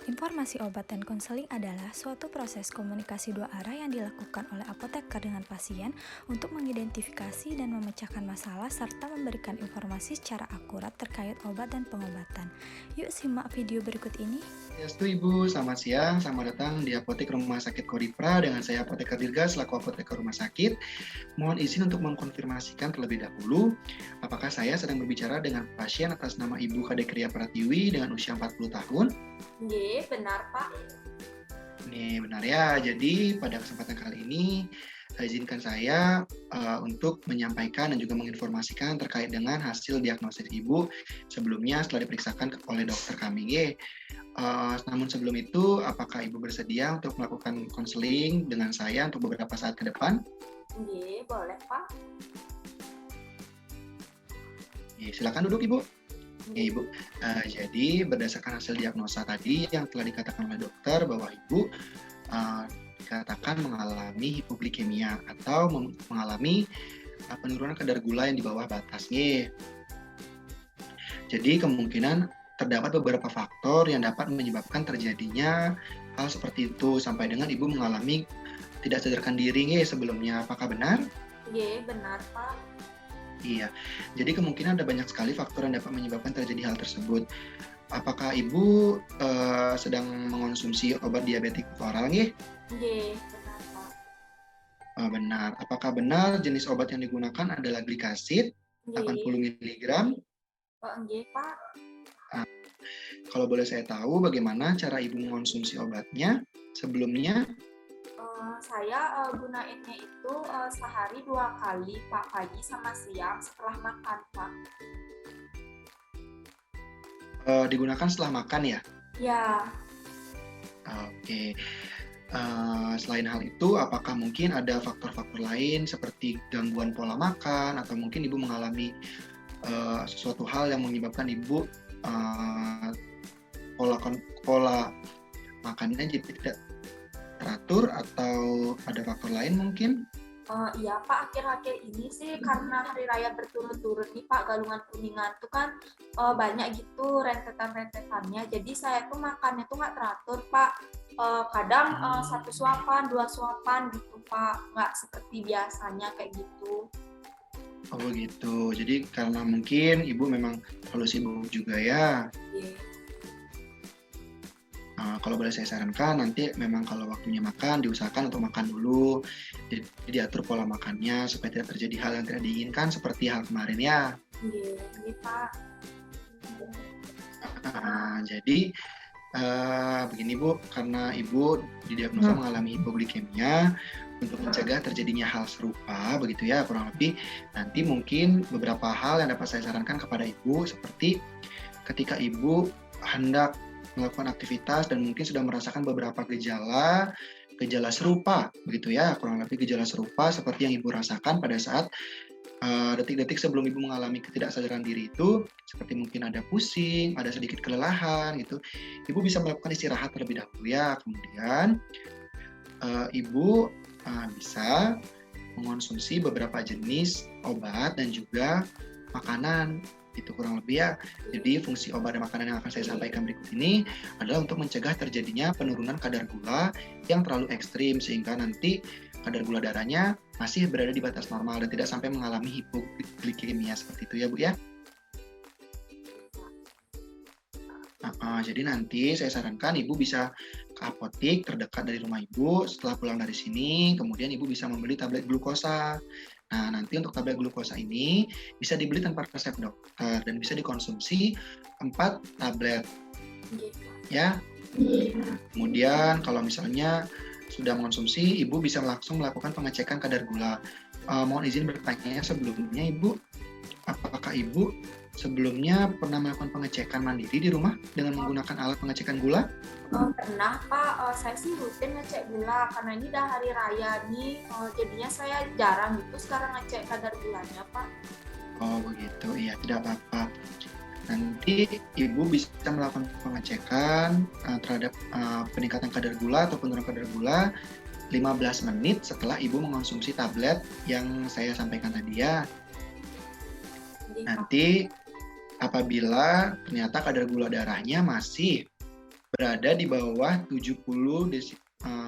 Informasi obat dan konseling adalah suatu proses komunikasi dua arah yang dilakukan oleh apoteker dengan pasien untuk mengidentifikasi dan memecahkan masalah serta memberikan informasi secara akurat terkait obat dan pengobatan. Yuk simak video berikut ini. Swastiastu Ibu, selamat siang, selamat datang di Apotek Rumah Sakit Koripra dengan saya Apoteker Dirga selaku apoteker rumah sakit. Mohon izin untuk mengkonfirmasikan terlebih dahulu, apakah saya sedang berbicara dengan pasien atas nama Ibu Kade Kriya Pratiwi dengan usia 40 tahun? Nggih, benar Pak. Ini benar ya, jadi pada kesempatan kali ini izinkan saya untuk menyampaikan dan juga menginformasikan terkait dengan hasil diagnosis Ibu sebelumnya setelah diperiksakan oleh dokter kami. Namun sebelum itu, apakah Ibu bersedia untuk melakukan konseling dengan saya untuk beberapa saat ke depan? Nggih, boleh Pak. Silakan duduk Ibu. Nggih. Ibu, jadi berdasarkan hasil diagnosa tadi yang telah dikatakan oleh dokter bahwa Ibu dikatakan mengalami hipoglikemia atau mengalami penurunan kadar gula yang di bawah batas. Jadi kemungkinan terdapat beberapa faktor yang dapat menyebabkan terjadinya hal seperti itu sampai dengan Ibu mengalami tidak sadarkan diri sebelumnya. Apakah benar? Nggih, benar Pak. Iya. Jadi kemungkinan ada banyak sekali faktor yang dapat menyebabkan terjadi hal tersebut. Apakah Ibu sedang mengonsumsi obat diabetik oral Nggih, benar Pak. Benar. Apakah benar jenis obat yang digunakan adalah glikasid Nggih. 80 mg? Nggih Pak. Kalau boleh saya tahu bagaimana cara Ibu mengonsumsi obatnya sebelumnya? Saya gunainnya itu sehari 2 kali Pak, pagi sama siang setelah makan Pak. Digunakan setelah makan ya? Ya, Oke. Selain hal itu, apakah mungkin ada faktor-faktor lain seperti gangguan pola makan atau mungkin Ibu mengalami sesuatu hal yang menyebabkan Ibu pola makannya jadi tidak teratur atau ada faktor lain mungkin? iya Pak, akhir-akhir ini sih karena hari raya berturut-turut nih Pak, Galungan Kuningan tuh kan banyak gitu rentetan-rentetannya. Jadi saya tuh makannya tuh nggak teratur Pak. Kadang 1 suapan, 2 suapan gitu Pak, nggak seperti biasanya kayak gitu. Oh begitu. Jadi karena mungkin Ibu memang terlalu sibuk juga ya. Iya. Kalau boleh saya sarankan nanti memang kalau waktunya makan diusahakan untuk makan dulu. Jadi diatur pola makannya supaya tidak terjadi hal yang tidak diinginkan seperti hal kemarin ya. Iya, iya Pak. Jadi begini Bu, karena Ibu didiagnosa mengalami hipoglikemia, untuk mencegah terjadinya hal serupa begitu ya kurang lebih, nanti mungkin beberapa hal yang dapat saya sarankan kepada Ibu seperti ketika Ibu hendak melakukan aktivitas dan mungkin sudah merasakan beberapa gejala serupa begitu ya, kurang lebih gejala serupa seperti yang Ibu rasakan pada saat detik-detik sebelum Ibu mengalami ketidaksadaran diri itu, seperti mungkin ada pusing, ada sedikit kelelahan gitu, Ibu bisa melakukan istirahat terlebih dahulu ya. Kemudian Ibu bisa mengonsumsi beberapa jenis obat dan juga makanan, itu kurang lebih ya. Jadi fungsi obat dan makanan yang akan saya sampaikan berikut ini adalah untuk mencegah terjadinya penurunan kadar gula yang terlalu ekstrim sehingga nanti kadar gula darahnya masih berada di batas normal dan tidak sampai mengalami hipoglikemia seperti itu ya Bu ya. Jadi nanti saya sarankan Ibu bisa ke apotik terdekat dari rumah Ibu. Setelah pulang dari sini, kemudian Ibu bisa membeli tablet glukosa. Nah, nanti untuk tablet glukosa ini bisa dibeli tanpa resep dokter dan bisa dikonsumsi 4 tablet Nggih. ya. Kemudian kalau misalnya sudah mengonsumsi, Ibu bisa langsung melakukan pengecekan kadar gula. Mohon izin bertanya sebelumnya Ibu, apakah Ibu sebelumnya pernah melakukan pengecekan mandiri di rumah dengan menggunakan alat pengecekan gula? Pernah Pak, saya sih rutin ngecek gula karena ini udah hari raya nih, jadinya saya jarang gitu sekarang ngecek kadar gulanya Pak. Oh begitu, iya tidak apa-apa. Nanti Ibu bisa melakukan pengecekan terhadap peningkatan kadar gula atau penurunan kadar gula 15 menit setelah Ibu mengonsumsi tablet yang saya sampaikan tadi ya. Nggih Pak. Nanti apabila ternyata kadar gula darahnya masih berada di bawah 70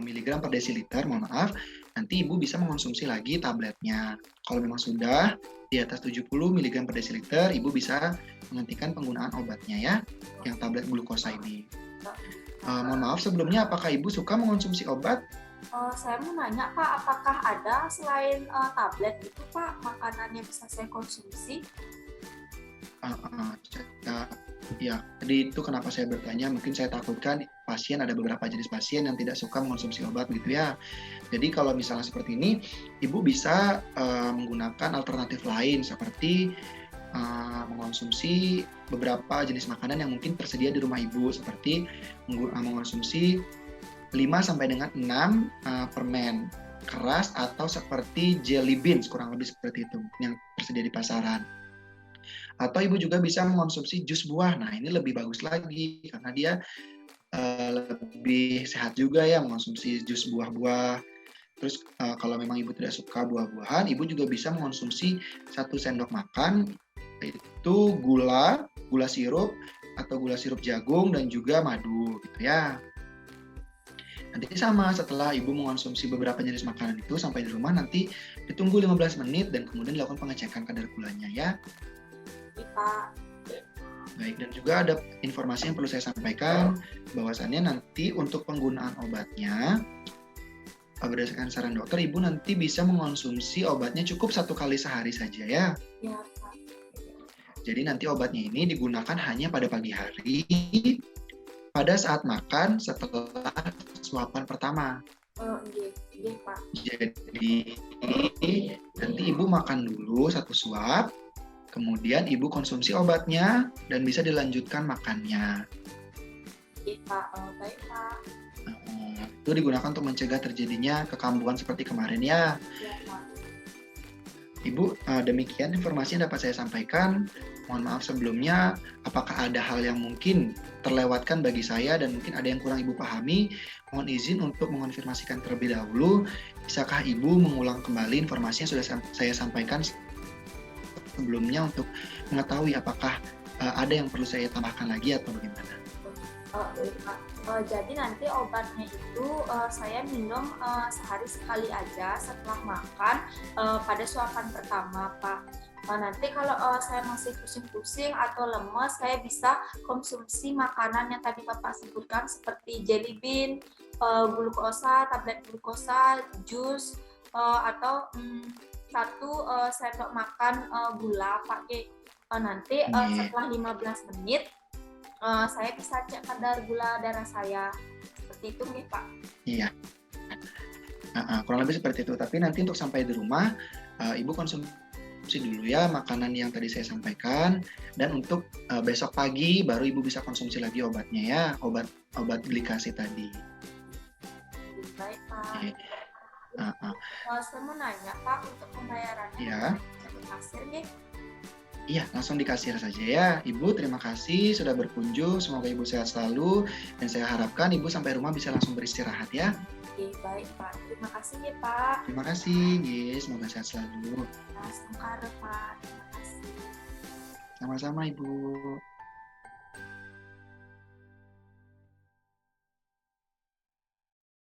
miligram per desiliter, mohon maaf, nanti Ibu bisa mengonsumsi lagi tabletnya. Kalau memang sudah di atas 70 miligram per desiliter, Ibu bisa menghentikan penggunaan obatnya ya, yang tablet glukosa ini. Mohon maaf sebelumnya, apakah Ibu suka mengonsumsi obat? Saya mau nanya Pak, apakah ada selain tablet itu Pak makanan yang bisa saya konsumsi? Ya, jadi itu kenapa saya bertanya, mungkin saya takutkan ada beberapa jenis pasien yang tidak suka mengonsumsi obat gitu ya. Jadi kalau misalnya seperti ini, Ibu bisa menggunakan alternatif lain seperti mengonsumsi beberapa jenis makanan yang mungkin tersedia di rumah Ibu, seperti mengonsumsi 5 sampai dengan 6 permen keras atau seperti jelly beans, kurang lebih seperti itu yang tersedia di pasaran. Atau Ibu juga bisa mengonsumsi jus buah. Nah, ini lebih bagus lagi karena dia lebih sehat juga ya, mengonsumsi jus buah-buah. Terus kalau memang Ibu tidak suka buah-buahan, Ibu juga bisa mengonsumsi 1 sendok makan itu gula sirup atau gula sirup jagung dan juga madu gitu ya. Nanti sama setelah Ibu mengonsumsi beberapa jenis makanan itu sampai di rumah, nanti ditunggu 15 menit dan kemudian dilakukan pengecekan kadar gulanya ya. Pak. Baik, dan juga ada informasi yang perlu saya sampaikan, bahwasannya nanti untuk penggunaan obatnya, berdasarkan saran dokter, Ibu nanti bisa mengonsumsi obatnya cukup 1 kali sehari saja ya. Ya, Pak. Jadi nanti obatnya ini digunakan hanya pada pagi hari, pada saat makan setelah suapan pertama. Iya, Pak. Jadi nanti Ibu makan dulu 1 suap, kemudian Ibu konsumsi obatnya dan bisa dilanjutkan makannya. Iya, Pak. Baik, Pak. Itu digunakan untuk mencegah terjadinya kekambuhan seperti kemarin ya. Iya, Pak. Ibu, demikian informasi yang dapat saya sampaikan. Mohon maaf sebelumnya, apakah ada hal yang mungkin terlewatkan bagi saya dan mungkin ada yang kurang Ibu pahami? Mohon izin untuk mengonfirmasikan terlebih dahulu. Bisakah Ibu mengulang kembali informasi yang sudah saya sampaikan sebelumnya untuk mengetahui apakah ada yang perlu saya tambahkan lagi atau bagaimana? Jadi nanti obatnya itu saya minum sehari sekali aja setelah makan pada suapan pertama, Pak. Nanti kalau saya masih pusing-pusing atau lemes, saya bisa konsumsi makanan yang tadi Bapak sebutkan seperti jelly bean, glukosa, tablet glukosa, jus, atau 1 sendok makan gula pakai. Nanti setelah 15 menit saya bisa cek kadar gula darah saya. Seperti itu nih, Pak. Iya. Kurang lebih seperti itu. Tapi nanti untuk sampai di rumah, Ibu konsumsi dulu ya makanan yang tadi saya sampaikan. Dan untuk besok pagi baru Ibu bisa konsumsi lagi obatnya ya, obat glikasi tadi. Baik, Pak. Saya mau nanya, Pak, untuk pembayarannya Ya. kasir nih. Iya, langsung di kasir saja ya. Ibu, terima kasih sudah berkunjung. Semoga Ibu sehat selalu. Dan saya harapkan Ibu sampai rumah bisa langsung beristirahat ya. Oke, baik, Pak. Terima kasih ya, Pak. Terima kasih, yes. Semoga sehat selalu. Mas Mungkar, Pak. Terima kasih. Sama-sama, Ibu.